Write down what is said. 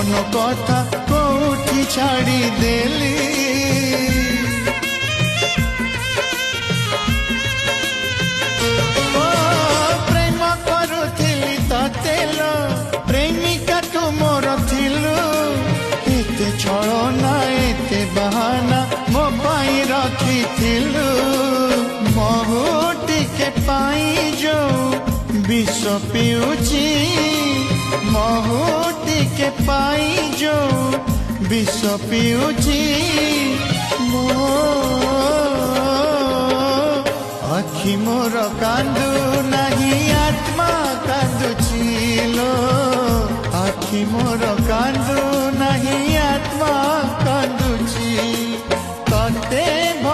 मन कथा कोठी छाड़ी देली प्रेम करुथिली तेलो प्रेमिका तू मोर थिलु एते छलना एते बहाना मो पाई रखिथिलु महु टिके पाई जो विष पिउची महु टिके पाई जो विष पिउची मो आखि मोर कांदू नहीं आत्मा कांदुचिलो आखि मोर कांदू नहीं आत्मा कांदुची तते